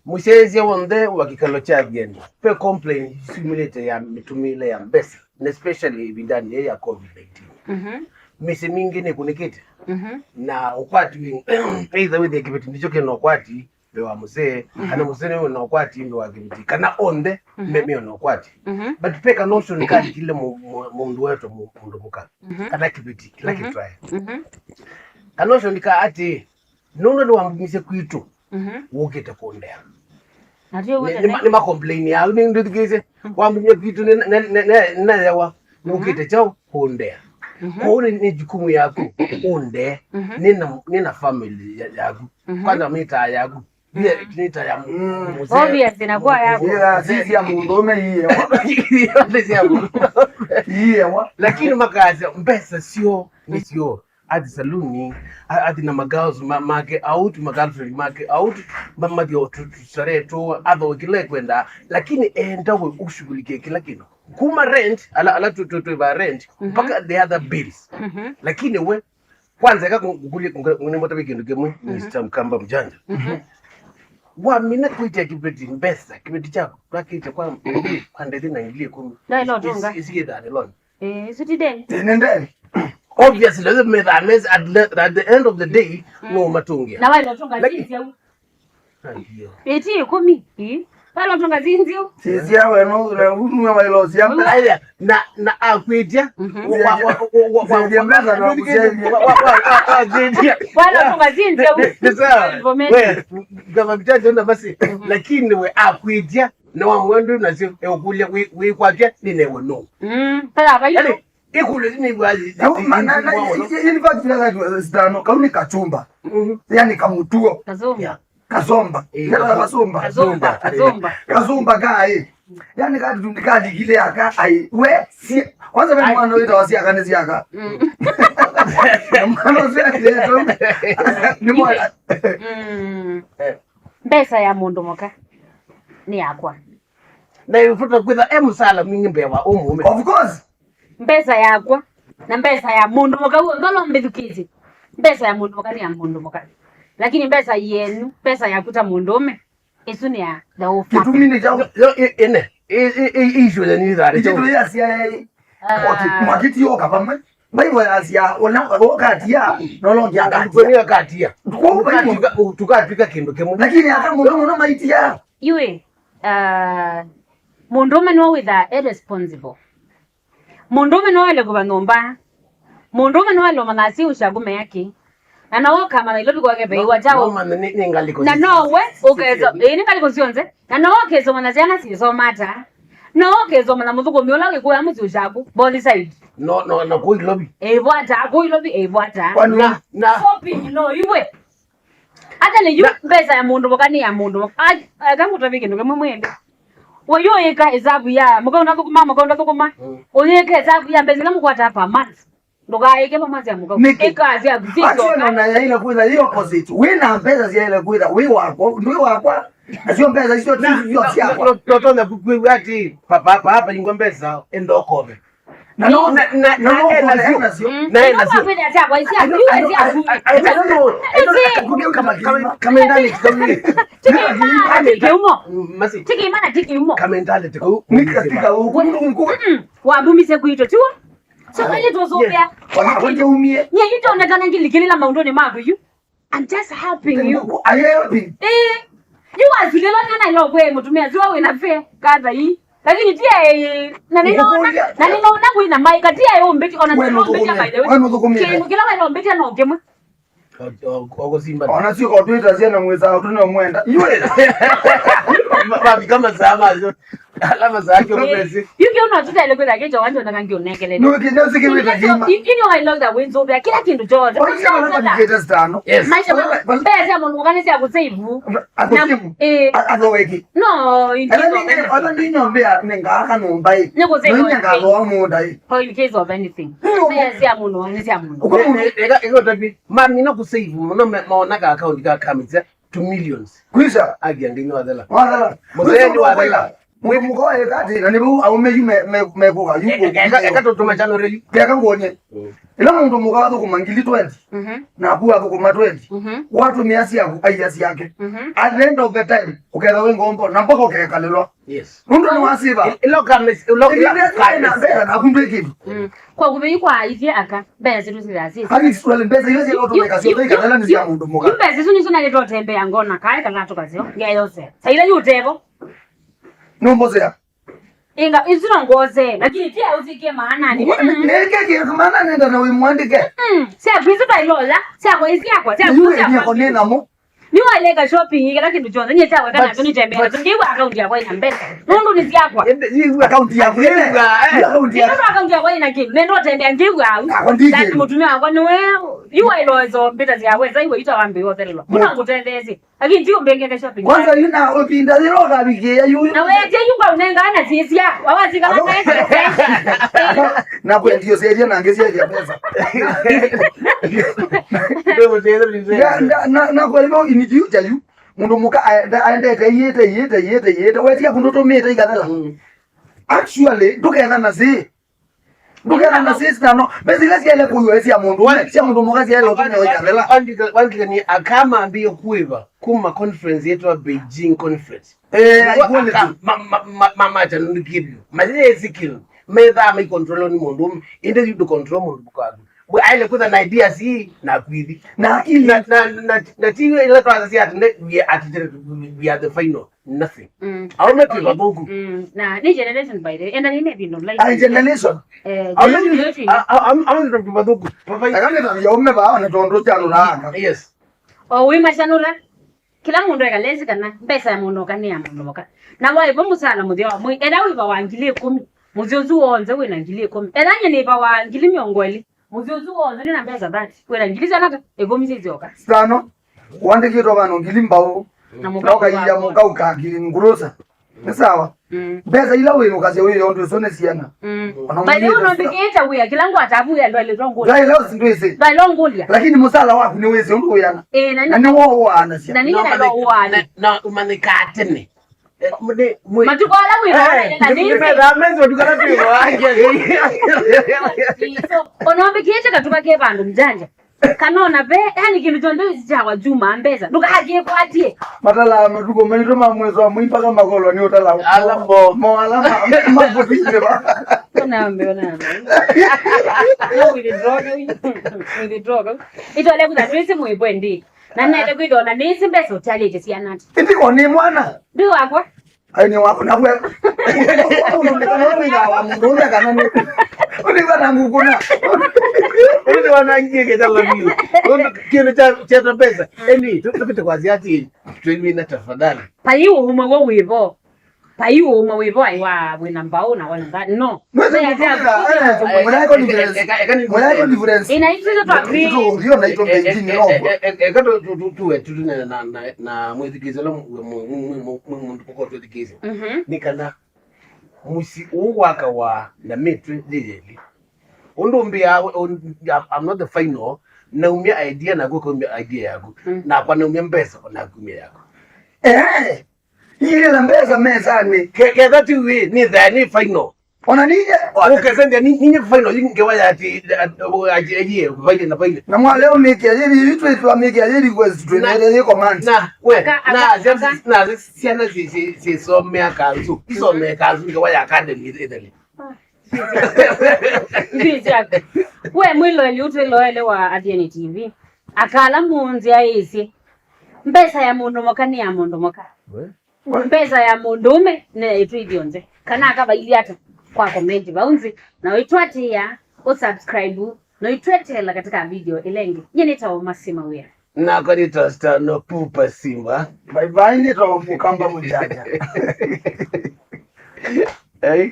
Musezi wonde wakikalo cha geni. Pe complain simulate ya mitumile ya mbesa. Especially bidani ya COVID-19. Misi mingi ni kunikite. Na ukwati either with the kibiti ndicho keno kwati bewa muse kana musene no kwati ndo wakibiti kana onde meme no kwati but peka notion kali kile mundu wetu mundumuka kana kibiti kila kitwaye kana notion ka ati nono ndo wambumise kwitu wokete kondea ni ma complain ya ni ndo dikise wambumye kwitu na yawa wokete chao kondea Kwa ni jukumu yako unde nina family yako kwanza mita yako pia mita ya mzee obvious inakuwa yako sisi ya mundume hiyo lakini makazi mbesa sio adi saluni adi na magals make out magirlfriend make out mama dio tusare to adho kile kwenda lakini enda we ushughulikie kila kitu kuma rent ala to ba rent mpaka the other bills lakini we kwanza kaka ngune moto weekend kemwe Mr. Mkamba mjanja wa mina kuita kibeti mbesa kibeti chako kwakita kwa pande tena ingilie kumi no tonga isiye that alone sitide tenende obviously doesn't mean that at the end of the day no matungia na wale tonga zinzi au ndio eti komi wale tonga zinzi au sisi ya weno na huduma wale losi ya na akwitia wa mbesa na kusema wale tonga zinzi au wewe kama mtaje ndo basi lakini we akwitia na wa mwendo na sio ukulia we kwatia ni newe no sasa bayo ikule ni bwazi in fact bila stano kauni kachumba yani kamutuo kasomba kasomba kai yani kati tundikali kile aka ai we si kwanza mimi mwana wetu wasi akanezi aka mwana wetu leto ni mwana mbesa ya mundumuka ni yakwa na ifuta kwitha emsala mingi mbewa of course mbesa yakwa na mbesa ya mundumuka huo ngalo mbithukizi mbesa ya mundumuka ni ya mundumuka lakini mbesa yenu pesa ya kuta mundume isu ni ya the whole family kitumini chao ene issue the news are kitu ya sia mwakiti yoka pamwe baibo ya sia wakati ya nolongi ngani katia tukafika kindu kemo lakini hata mundume no maiti ya yue mundume no with a irresponsible mundume no wale kuba nomba mundume no wale manasi ushagume yake na kama ilobi kwake beiwa jao na nowe ukezo ningaliko sionze na nowe kezo manazana sizo mata no kezo mana muthuko miola ke kwa muzi ushaku body side no ko ilobi bwata na shopping no iwe hata le yu pesa ya mundu bokani ya mundu kangu tabike ndo kemwe mwende woyo eka hesabu ya mukaona thukuma oyeka hesabu ya mbezi lamu kwata hapa month ndoka eke mamazi ya muka ekazi ya zito acho na yaile kuida hiyo opposite wina pesa yaile kuida wewe wako ndio wako sio pesa sio tu sio totona kukwati hapa ingombe endokobe na sio pesa chako isi kama ndani tiki umo kama ndani katika huko wabumise kuito tu so wale tozopia wanakwenda umie yeah you don't know ngilikilila maundoni mako you I'm just helping you I helping you azulela kana ilo kwe mutumia ziwa we na fe kaza hii lakini tia na ninaona kuina maika tia yo mbeti ona mbeti by the way kila wale mbeti na okemwe ogo simba ona sio kwa Twitter zina mweza tuna mwenda yule babi kama zama zote alama zake mbezi yuki unatita ile kwenda kecho wanjo nakangi unekele no kinyo sikimita kima I love that wins over kila kindu chote unataka stano yes maisha mbeza munukani sia kusave adoweki no ala ndinyo mbea nengaka nombai nyenga lo mudai for in case of anything sia munu ego tabi mami no kusave no maona ka account ka kamitsa 2 millions kwisha agianginyo adela wala mzee wadela mundumuka ekati na nibu aumeju mekuka yuko ekatotuma chano reju kaka ngonye ila mundumuka watu kumangili 20 na kuwa kuma 20 watu miasi yako ayasi yake at the end of the time ukenda wengombo na mpaka ukekalelwa yes mundu ni wasiba na kumbe kitu kwa kubeyi kwa ifi aka bezi tusirasi hadi swali mbesa ile zile automeka sio teka dala ni ya mundumuka mbezi suni suna leto tembe angona kai kana tukazio ngeyose saila yutebo nombozea inga izuna ngoze lakini pia usikie maana ni neke maana nenda na wimwandike sia kwizo bailola sia kwa isi yakwa sia kuja ni ko nena mo ni wale ka shopping ika lakini tujonze nye sawa kana tuni tembe tundiwa account yako ina mbele nundu ni yakwa account yako account yako ina kitu nendo tembe ngiwa lakini mutumia wako ni wewe iwa ilozo mbita ziyawe zaiwe itawambi yote lelo kuna ngutendezi lakini ndio mbengeke shopping kwanza yuna opinda zero kabikia yu na wewe je yunga unenga ana sisia wawazi kama pesa na kwa ndio seria na ngezia ya pesa na kwa hivyo inijiuja yu mundumuka aende yete wetia kundoto meta ikadala actually tukena na zi Bukana na sisi no bezi lesi ile kuiwezi ya mundu sia mundu mukazi ile otume ikadala andika ni akama ambio kuiva kuma conference yetu wa Beijing conference aikuone tu mama cha nukibyo mazile ezikilo meza mai control ni mundu inde you control mundu bukadu ile kuza na ideas hii na kwidi na akili na tiwe ile twaza ati we are the final nothing au mepi babuku na ni generation by the enda nini bindo like generation I'm babuku papa akane ya umme ba na tondo chalo na yes we mashanura kila mundu ekalezi kana pesa ya mundu kani ya mundu moka na wai bomu sana mudio mu enda wiba wangilie 10 muziozu onze wena ngilie 10 enda nyene ba wangili miongweli muziozu onze na pesa that wena ngiliza nata egomizi zioka stano wande kito bano ngilimbao na muka ya muka ukaki ngurusa ni sawa beza ila wewe ukaze wewe ndio sone siana bali unabikiita wewe kilangu atabuya ndio ile rongo ndio ile sindoise bali longolia lakini musala wapi ni wewe ndio yana na wao wana sia na nini na wana na umanikatene matuko ala wewe na nini na mezi watukana tu wanje onobikiita katubake bandu mjanja kanona be yani kintu chondo isichawa juma mbeza ndukaje kwatie matala matuko manito mamwezo wa muimpa kama makolo ni utala alambo mo alama mapotile ba onambe we droga ito le kuza twisi muibwendi na nene kuidona nisi mbesa utalete sianati ndiko ni mwana ndio wako aini wako na wewe unataka kana ni unataka ngukuna Uli wanangie ketala vile. Kile cha pesa. Eni, tupite kwa ziati tuwe na tafadhali. Payiwo uma wo wivo. Payiwo uma wivo aiwa wina mbao na wana ngani. No. Mwanako difference. Inaitwa tu agree. Ndio naitwa Beijing no. Ekato tuwe na mwezi kizela mundu kokoto dikize. Nikana musi uwaka wa na metri lili. Undumbia I'm not the final na umia idea na kwa idea yako na kwa na umia mbesa na kumia yako ile la mbesa mezani ke that we ni the final ona nije ukasende ninyi final ingewaya ati aje vile na vile na mwa leo miki ajili vitu tu miki ajili kwa tuendelee command na we na siana si somea kazu somea kazu ingewaya academy Italy we mwilo eliuteloele wa Athiani TV akala munzi aisi mbesa ya mundu moka ni ya mundu moka mbesa ya mundume ne itu idionze kana akaba ili hata kwa comment baunzi na uitwatia usubscribe na uitwetela katika video ilengi yenita wa masima wea na kwa nitasta no pupa simba bye bye nito mukamba mujanja hey